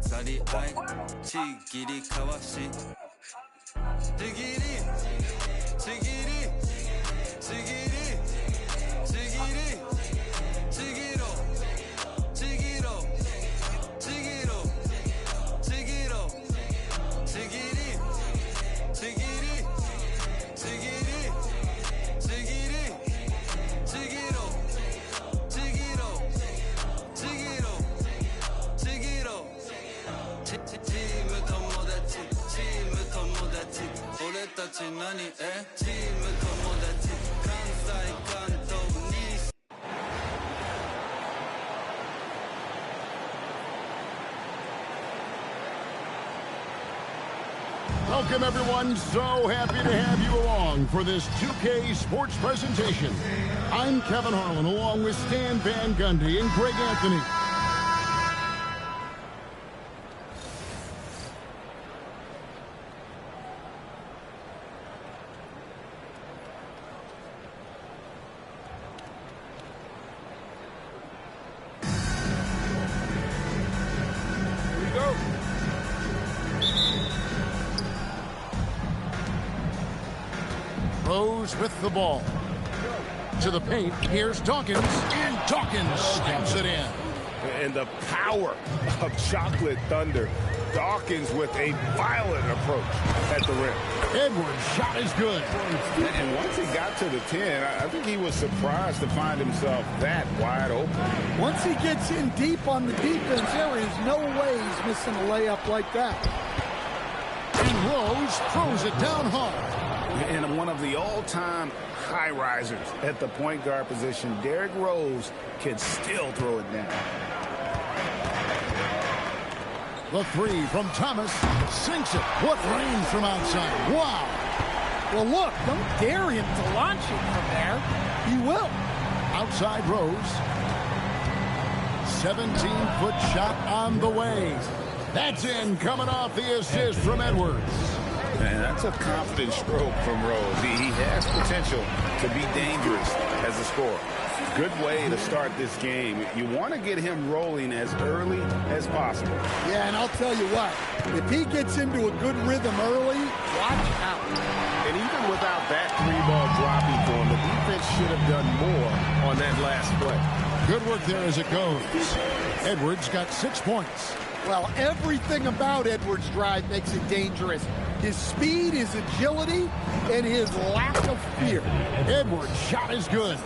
さり合いちぎりかわしちぎりちぎりちぎりちぎりちぎろちぎろちぎろちぎろちぎりちぎりちぎりちぎりちぎろちぎろちぎろちぎろチーム友達チーム友達俺たち何チーム友達関西関東にWelcome, everyone. So happy to have you along for this 2K Sports presentation. I'm Kevin Harlan, along with Stan Van Gundy and Greg Anthony. Rose with the ball. To the paint, here's Dawkins, and Dawkins stamps it in. And the power of Chocolate Thunder. Dawkins with a violent approach at the rim. Edwards' shot is good. And once he got to the 10, I think he was surprised to find himself that wide open. Once he gets in deep on the defense, there is no way he's missing a layup like that. And Rose throws it down hard. And one of the all-time high-risers at the point guard position, Derrick Rose, can still throw it down. The three from Thomas sinks it. What range from outside. Wow. Well, look, don't dare him to launch it from there. He will. Outside Rose. 17-foot shot on the way. That's in, coming off the assist from Edwards. And that's a confident stroke from Rose. He has potential to be dangerous as a scorer. Good way to start this game. You want to get him rolling as early as possible. Yeah, and I'll tell you what, if he gets into a good rhythm early, watch out. And even without that three-ball dropping for him, the defense should have done more on that last play. Good work there as it goes. Edwards got 6 points. Well, everything about Edwards' drive makes it dangerous. His speed, his agility, and his lack of fear. Edwards' shot is good.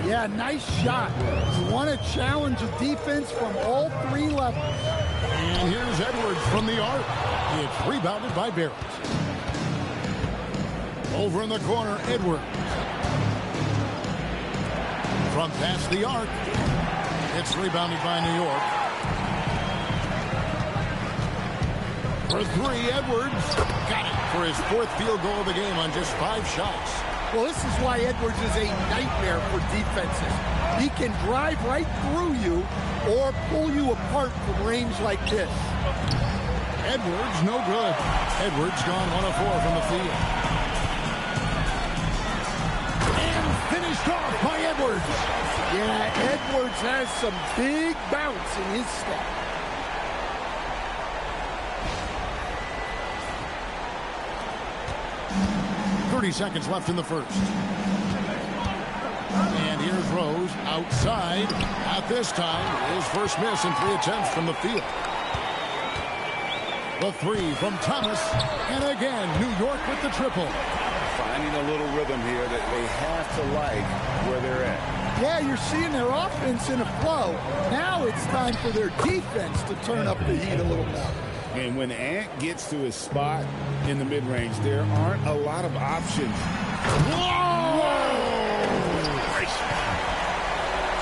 Yeah, nice shot. You want to challenge a defense from all three levels. And here's Edwards from the arc. It's rebounded by Barrett. Over in the corner, Edwards. From past the arc. It's rebounded by New York. For three, Edwards got it for his fourth field goal of the game on just 5 shots. Well, this is why Edwards is a nightmare for defenses. He can drive right through you or pull you apart from range like this. Edwards, no good. Edwards gone 1 of 4 from the field. And finished off by Edwards. Yeah, Edwards has some big bounce in his step. Seconds left in the first. And here's Rose outside. At this time, his first miss in 3 attempts from the field. The three from Thomas. And again, New York with the triple. Finding a little rhythm here that they have to like where they're at. Yeah, you're seeing their offense in a flow. Now it's time for their defense to turn up the heat a little more. And when Ant gets to his spot in the mid-range, there aren't a lot of options. Whoa!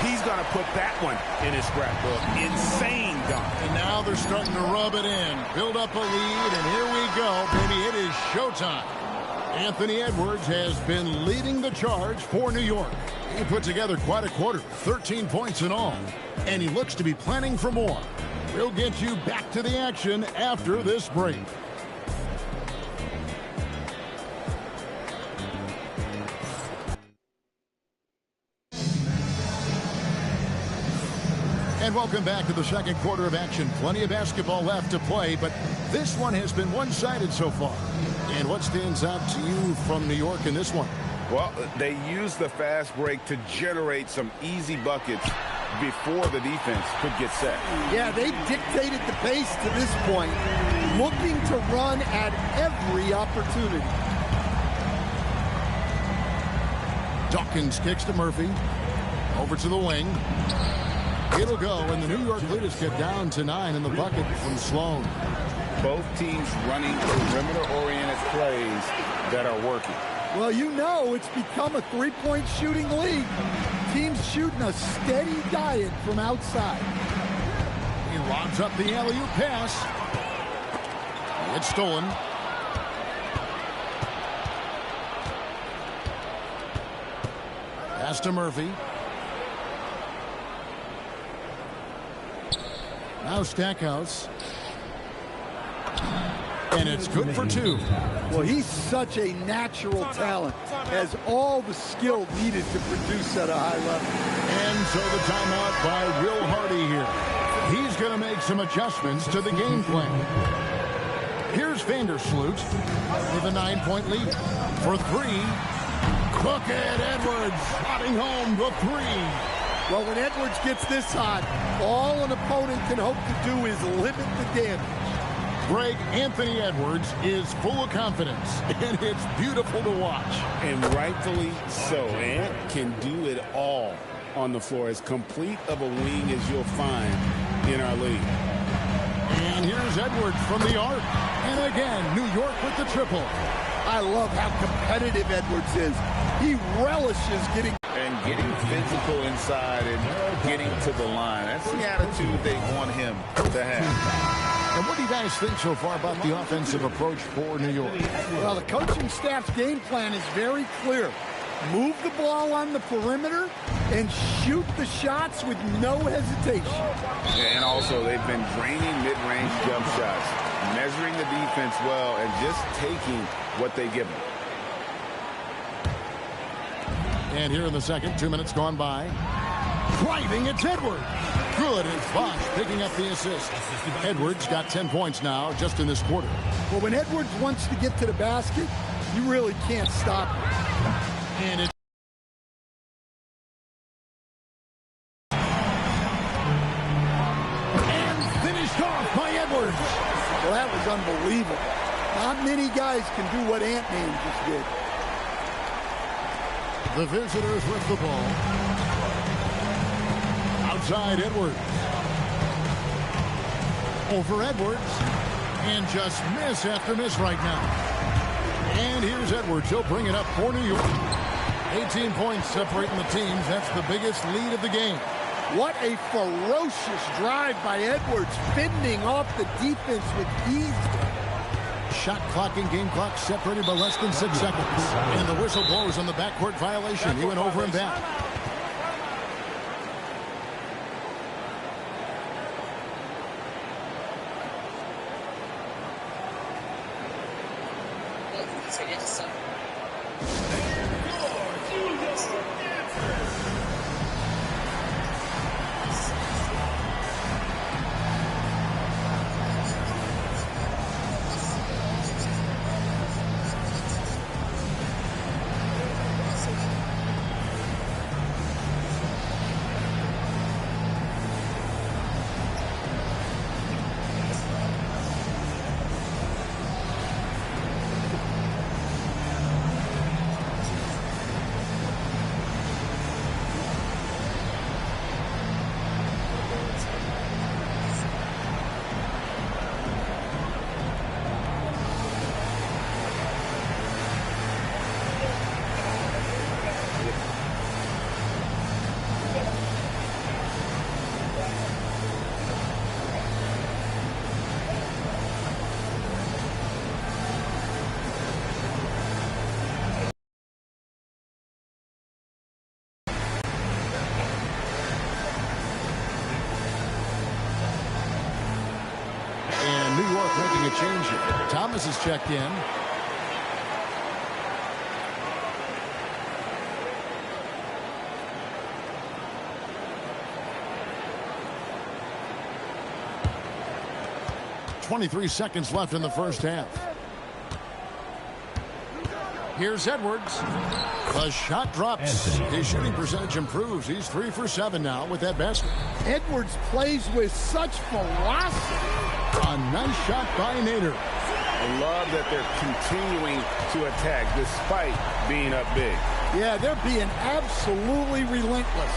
He's going to put that one in his scrapbook. Insane dunk. And now they're starting to rub it in. Build up a lead, and here we go, baby. It is showtime. Anthony Edwards has been leading the charge for New York. He put together quite a quarter, 13 points in all. And he looks to be planning for more. We'll get you back to the action after this break. And welcome back to the second quarter of action. Plenty of basketball left to play, but this one has been one-sided so far. And what stands out to you from New York in this one? Well, they used the fast break to generate some easy buckets before the defense could get set. Yeah, they dictated the pace to this point, looking to run at every opportunity. Dawkins kicks to Murphy. Over to the wing. It'll go, and the New York leaders get down to 9 in the bucket from Sloan. Both teams running perimeter-oriented plays that are working. Well, you know it's become a three-point shooting league. Teams shooting a steady diet from outside. He lobs up the alley-oop pass. It's stolen. Pass to Murphy. Now Stackhouse. And it's good for 2. Well, he's such a natural talent. Has all the skill needed to produce at a high level. And so the timeout by Will Hardy here. He's going to make some adjustments to the game plan. Here's Vandersloot with a 9-point lead. For 3, Cook and Edwards slotting home the 3. Well, when Edwards gets this hot, all an opponent can hope to do is limit the damage. Greg, Anthony Edwards is full of confidence, and it's beautiful to watch. And rightfully so. Ant can do it all on the floor. As complete of a wing as you'll find in our league. And here's Edwards from the arc. And again, New York with the triple. I love how competitive Edwards is. He relishes getting physical inside and getting to the line. That's the attitude they want him to have. And what do you guys think so far about the offensive approach for New York? Well, the coaching staff's game plan is very clear. Move the ball on the perimeter and shoot the shots with no hesitation. And also, they've been draining mid-range jump shots, measuring the defense well, and just taking what they give them. And here in the second, 2 minutes gone by. Driving, it's Edwards. Good, and Bosch picking up the assist. Edwards got 10 points now just in this quarter. Well, when Edwards wants to get to the basket, you really can't stop him. And finished off by Edwards. Well, that was unbelievable. Not many guys can do what Ant-Man just did. The visitors with the ball. Outside Edwards. Over Edwards. And just miss after miss right now. And here's Edwards. He'll bring it up for New York. 18 points separating the teams. That's the biggest lead of the game. What a ferocious drive by Edwards, fending off the defense with ease. Shot clock and game clock separated by less than 6 seconds. And the whistle blows on the backcourt violation. He went over and back. New York making a change here. Thomas is checked in. 23 seconds left in the first half. Here's Edwards. The shot drops. His shooting percentage improves. He's 3 for 7 now with that basket. Edwards plays with such velocity. A nice shot by Nader. I love that they're continuing to attack despite being up big. Yeah, they're being absolutely relentless,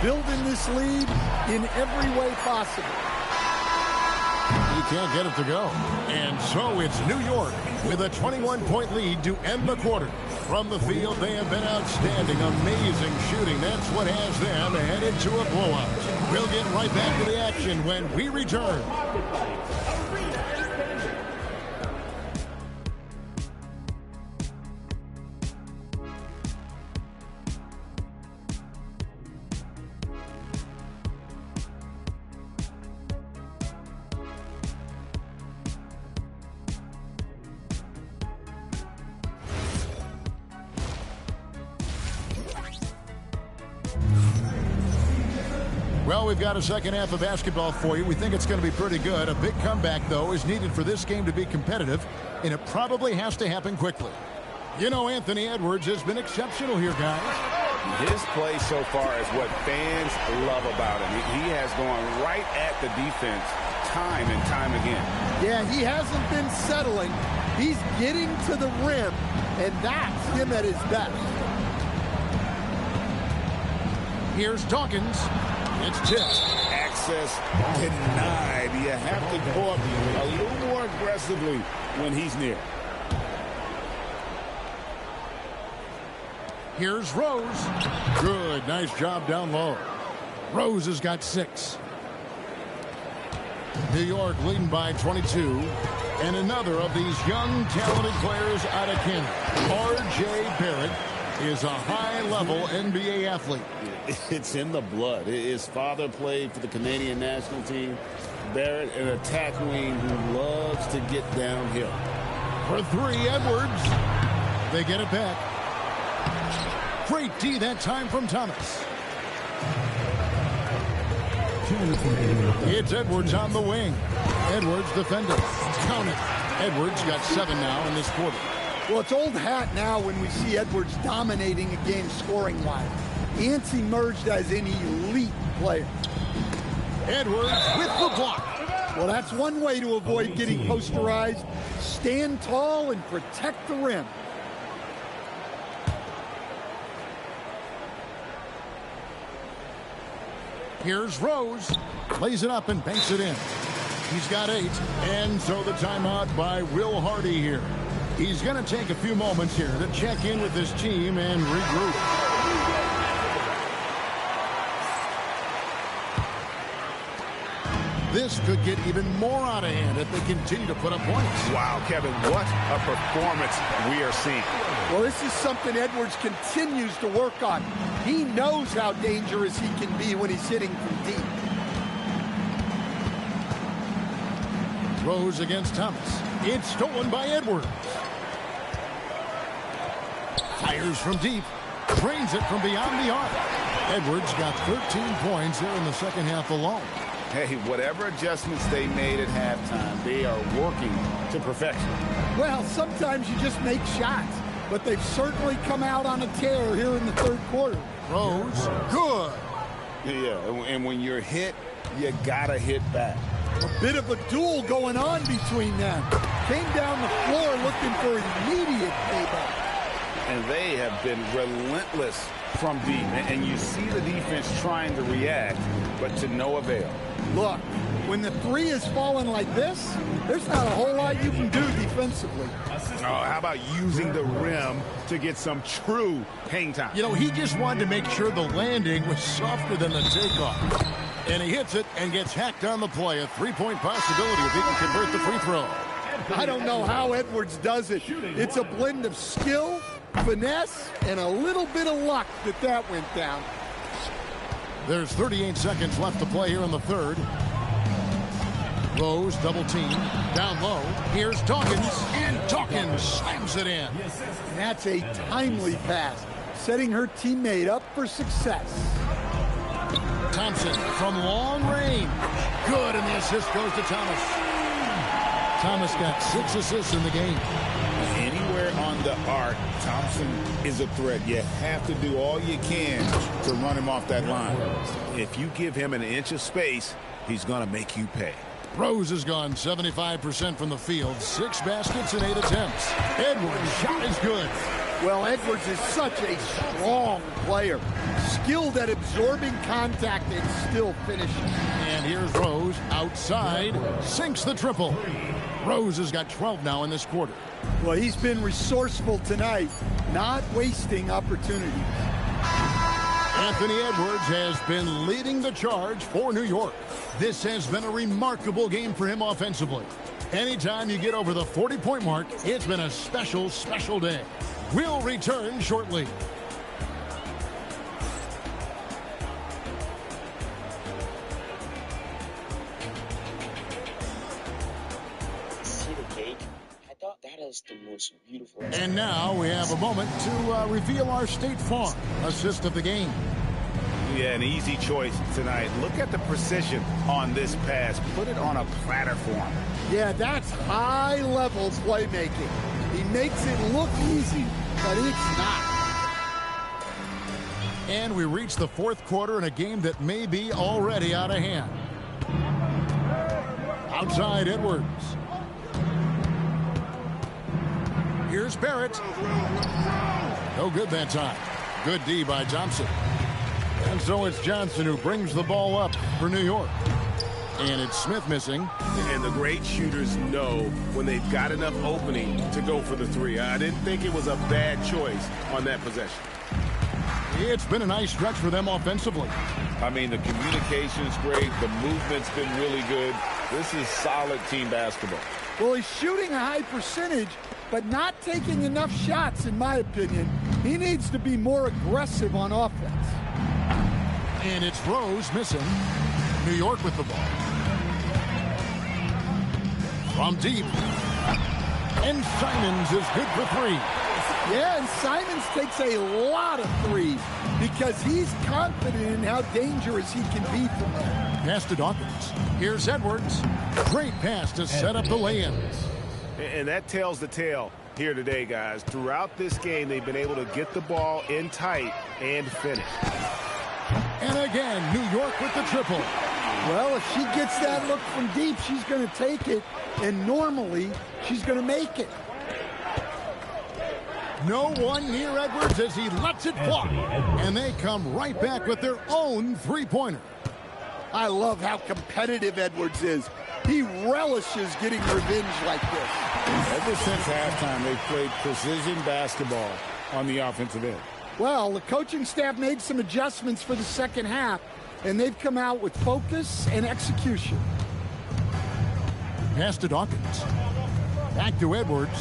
building this lead in every way possible. He can't get it to go. And so it's New York with a 21-point lead to end the quarter. From the field, they have been outstanding, amazing shooting. That's what has them headed to a blowout. We'll get right back to the action when we return. Well, we've got a second half of basketball for you. We think it's going to be pretty good. A big comeback, though, is needed for this game to be competitive, and it probably has to happen quickly. You know, Anthony Edwards has been exceptional here, guys. His play so far is what fans love about him. He has gone right at the defense time and time again. Yeah, he hasn't been settling. He's getting to the rim, and that's him at his best. Here's Dawkins. It's tipped. Access denied. You have to go up a little more aggressively when he's near. Here's Rose. Good. Nice job down low. Rose has got 6. New York leading by 22. And another of these young, talented players out of Canada, R.J. Barrett, is a high-level NBA athlete. It's in the blood. His father played for the Canadian national team. Barrett, an attack wing who loves to get downhill. For 3, Edwards. They get it back. Great D that time from Thomas. It's Edwards on the wing. Edwards defending. Count it. Edwards got 7 now in this quarter. Well, it's old hat now when we see Edwards dominating a game scoring-wise. Ants emerged as an elite player. Edwards with the block. Well, that's one way to avoid getting posterized. Stand tall and protect the rim. Here's Rose. Plays it up and banks it in. He's got 8. And so the timeout by Will Hardy here. He's going to take a few moments here to check in with his team and regroup. This could get even more out of hand if they continue to put up points. Wow, Kevin, what a performance we are seeing. Well, this is something Edwards continues to work on. He knows how dangerous he can be when he's hitting from deep. Rose against Thomas. It's stolen by Edwards. Fires from deep. Drains it from beyond the arc. Edwards got 13 points there in the second half alone. Hey, whatever adjustments they made at halftime, they are working to perfection. Well, sometimes you just make shots, but they've certainly come out on a tear here in the third quarter. Rose, good. Yeah, and when you're hit, you gotta hit back. A bit of a duel going on between them. Came down the floor looking for immediate payback. And they have been relentless from deep. And you see the defense trying to react, but to no avail. Look, when the 3 is falling like this, there's not a whole lot you can do defensively. Oh, how about using the rim to get some true hang time? You know, he just wanted to make sure the landing was softer than the takeoff. And he hits it and gets hacked on the play. A 3-point possibility if he can convert the free throw. I don't know how Edwards does it. It's a blend of skill, finesse, and a little bit of luck that went down. There's 38 seconds left to play here in the third. Rose double team. Down low. Here's Dawkins. And Dawkins slams it in. That's a timely pass, setting her teammate up for success. Thompson from long range. Good, and the assist goes to Thomas. Thomas got 6 assists in the game. Anywhere on the arc, Thompson is a threat. You have to do all you can to run him off that line. If you give him an inch of space, he's going to make you pay. Rose has gone 75% from the field, 6 baskets and 8 attempts. Edwards' shot is good. Well, Edwards is such a strong player, skilled at absorbing contact and still finishing. And here's Rose outside, sinks the triple. Rose has got 12 now in this quarter. Well, he's been resourceful tonight, not wasting opportunity. Anthony Edwards has been leading the charge for New York. This has been a remarkable game for him offensively. Anytime you get over the 40-point mark, it's been a special, special day. We'll return shortly. See the cake? I thought that is the most beautiful. And now we have a moment to reveal our State Farm assist of the game. Yeah, an easy choice tonight. Look at the precision on this pass. Put it on a platter form. Yeah, that's high-level playmaking. He makes it look easy, but it's not. And we reach the 4th quarter in a game that may be already out of hand. Outside Edwards. Here's Barrett. No good that time. Good D by Thompson. And so it's Johnson who brings the ball up for New York. And it's Smith missing. And the great shooters know when they've got enough opening to go for the 3. I didn't think it was a bad choice on that possession. It's been a nice stretch for them offensively. I mean, the communication's great. The movement's been really good. This is solid team basketball. Well, he's shooting a high percentage, but not taking enough shots, in my opinion. He needs to be more aggressive on offense. And it's Rose missing. New York with the ball. From deep. And Simons is good for 3. Yeah, and Simons takes a lot of threes because he's confident in how dangerous he can be from there. Pass to Dawkins. Here's Edwards. Great pass to set up the lay-in. And that tells the tale here today, guys. Throughout this game, they've been able to get the ball in tight and finish. And again, New York with the triple. Well, if she gets that look from deep, she's going to take it, and normally she's going to make it. No one near Edwards as he lets it fly. And they come right back with their own 3-pointer. I love how competitive Edwards is. He relishes getting revenge like this. Ever since halftime, they've played precision basketball on the offensive end. Well, the coaching staff made some adjustments for the second half, and they've come out with focus and execution. Pass to Dawkins. Back to Edwards.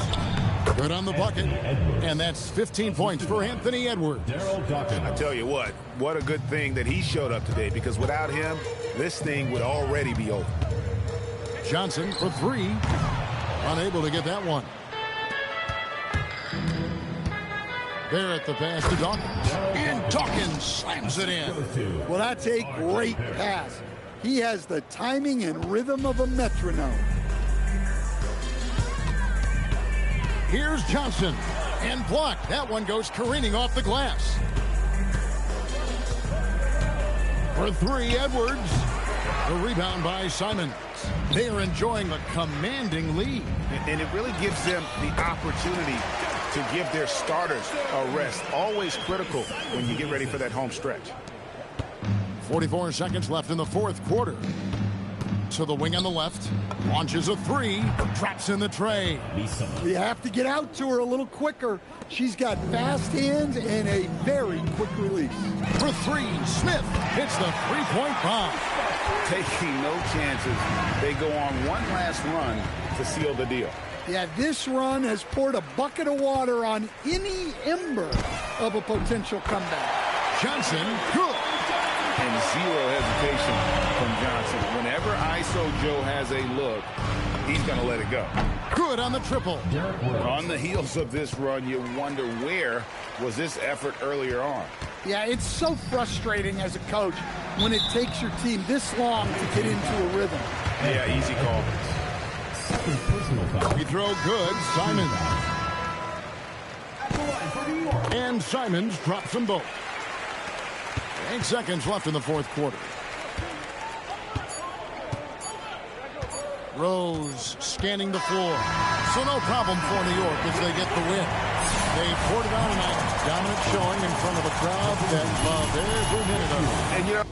Good on the bucket. And that's 15 points for Anthony Edwards. I tell you what a good thing that he showed up today, because without him, this thing would already be over. Johnson for 3. Unable to get that one. There at the pass to Dawkins. And Dawkins slams it in. Well, that's a great pass. He has the timing and rhythm of a metronome. Here's Johnson. And blocked. That one goes careening off the glass. For 3, Edwards. The rebound by Simons. They are enjoying a commanding lead. And it really gives them the opportunity to give their starters a rest. Always critical when you get ready for that home stretch. 44 seconds left in the 4th quarter. To the wing on the left. Launches a 3. Drops in the tray. You have to get out to her a little quicker. She's got fast hands and a very quick release. For 3, Smith hits the 3-point bomb. Taking no chances. They go on one last run to seal the deal. Yeah, this run has poured a bucket of water on any ember of a potential comeback. Johnson, good. And zero hesitation from Johnson. Whenever ISO Joe has a look, he's going to let it go. Good on the triple. On the heels of this run, you wonder where was this effort earlier on. Yeah, it's so frustrating as a coach when it takes your team this long to get into a rhythm. Yeah, easy call. We throw good. Simons. And Simons drops them both. 8 seconds left in the fourth quarter. Rose scanning the floor. So no problem for New York as they get the win. They poured it on tonight. Dominant showing in front of a crowd that loved every minute of it. And you know,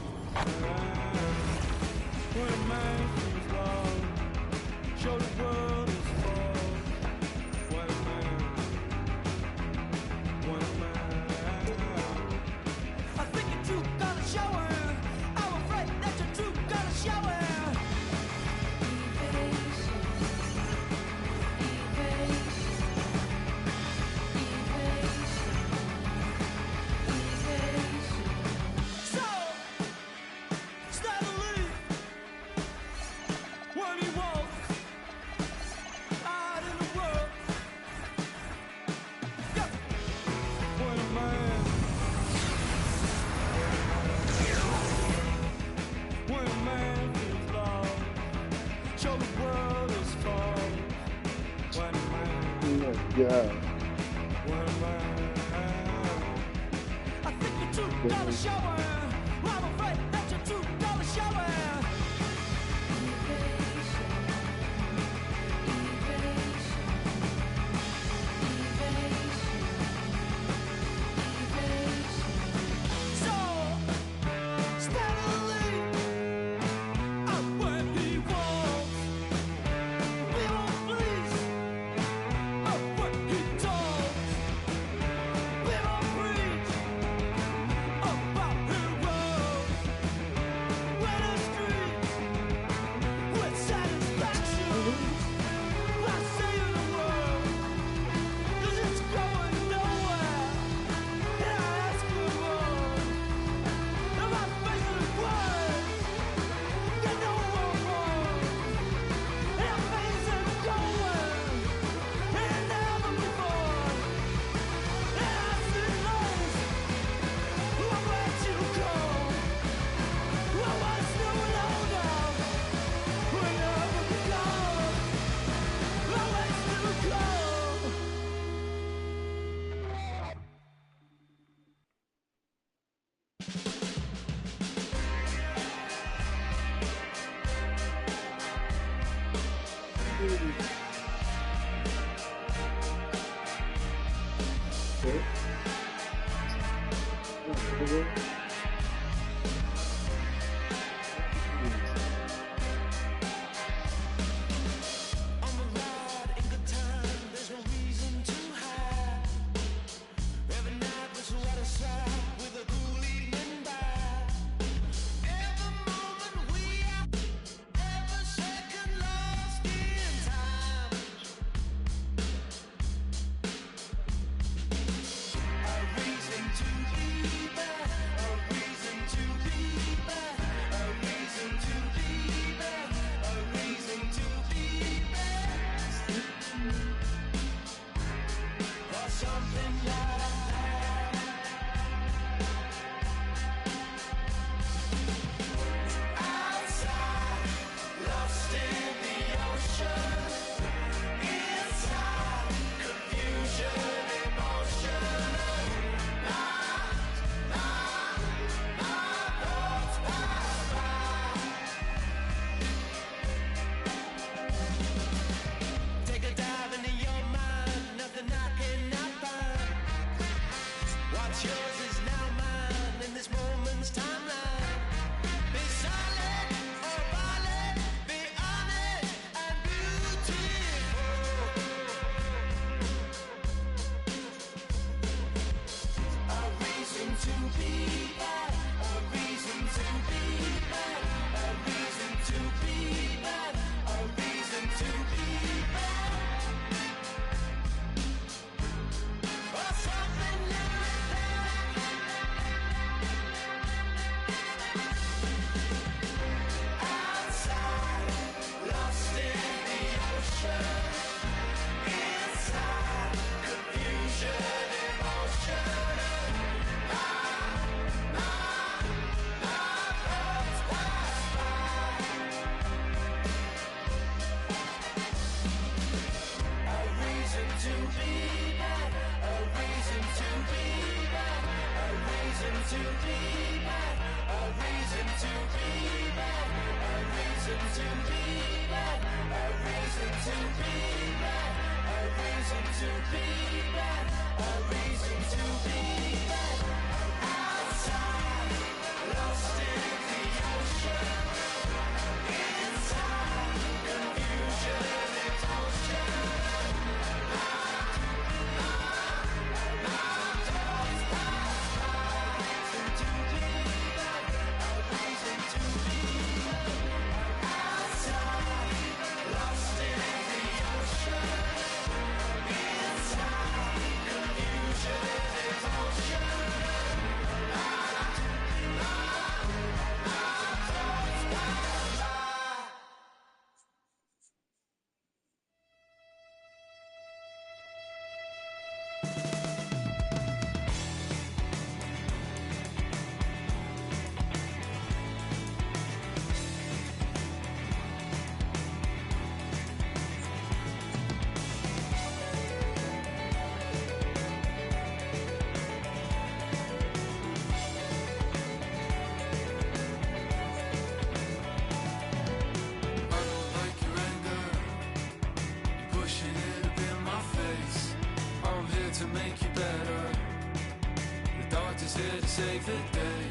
Save the day.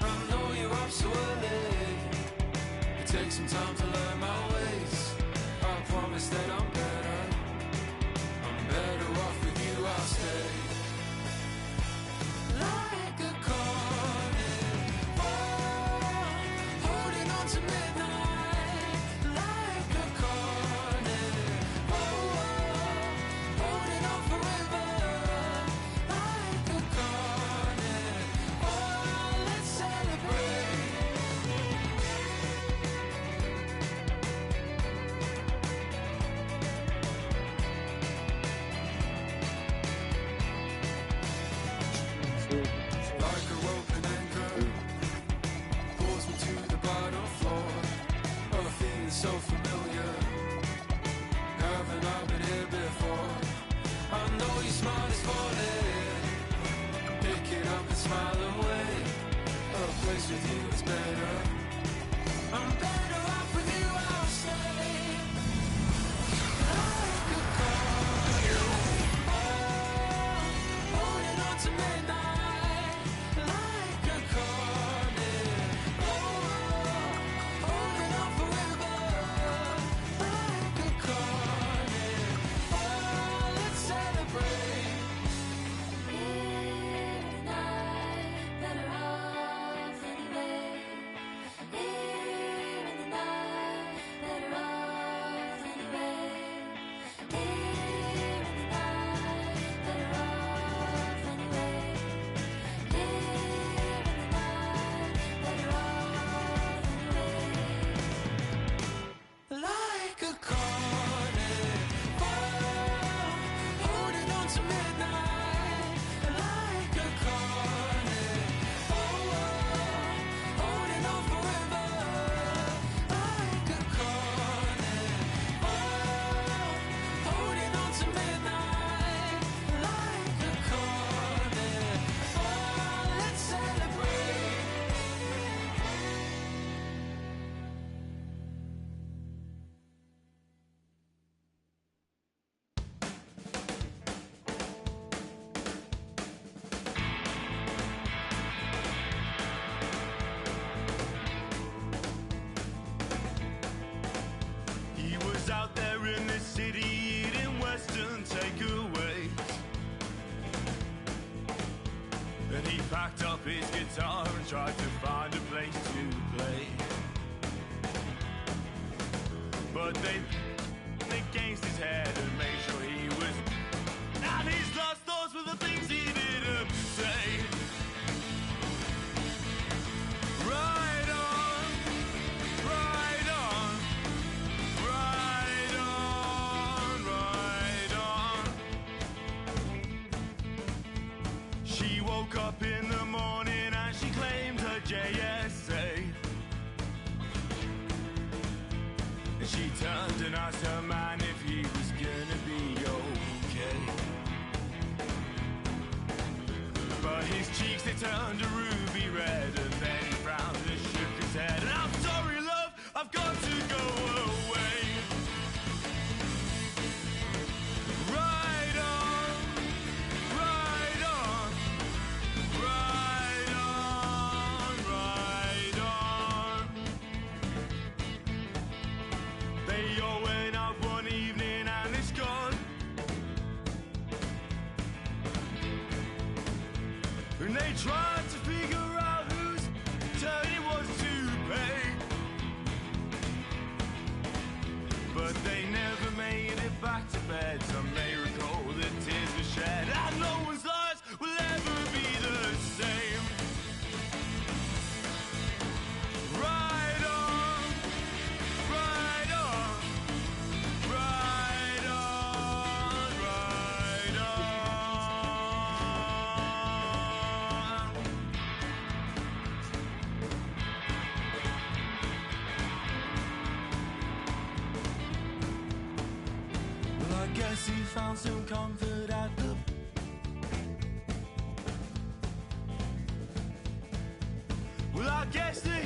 I know you're up so early. It takes some time to learn my ways. I promise that I'm better off with you, I'll stay. Like a carnival, holding on to midnight. Like a carnival, holding on forever. Like a carnival, let's celebrate. Like a rope and anchor, pulls me to the bottom floor. Oh, feeling so familiar. Haven't I been here before? I know your smile is falling. Pick it up and smile away. A place with you is better. I'm better off with you, I'll stay. Like a carnival, holding on to midnight. Like a carnival, holding on forever. Like a carnival, let's celebrate. Better off anyway. Here in the night, better off anyway. Here in the night, better off anyway. Here in the night, better off anyway. Like a carnival, holding on to midnight. Like a carnival, holding on forever. Like a carnival, holding on to midnight. Like a carnival, let's celebrate. He was out there in the city eating Western takeaways. Then he packed up his guitar and tried to find a place to play. But they against his head and made sure he was. And his last thoughts were the things he didn't say. Right on, right on. Right on, right on. She woke up in the morning and she claimed her JSA. And she turned and asked her man if he was gonna be okay. But his cheeks, they turned a ruby red, and then he frowned and shook his head. And I'm sorry, love, I've got to tried to figure out whose turn it was to pay. But they never made it back to bed. Some may recall the tears were shed, and no one's lives will ever be the same. Ride on, ride on, ride on, ride on. Well, I guess he found some comfort at the well, I guess that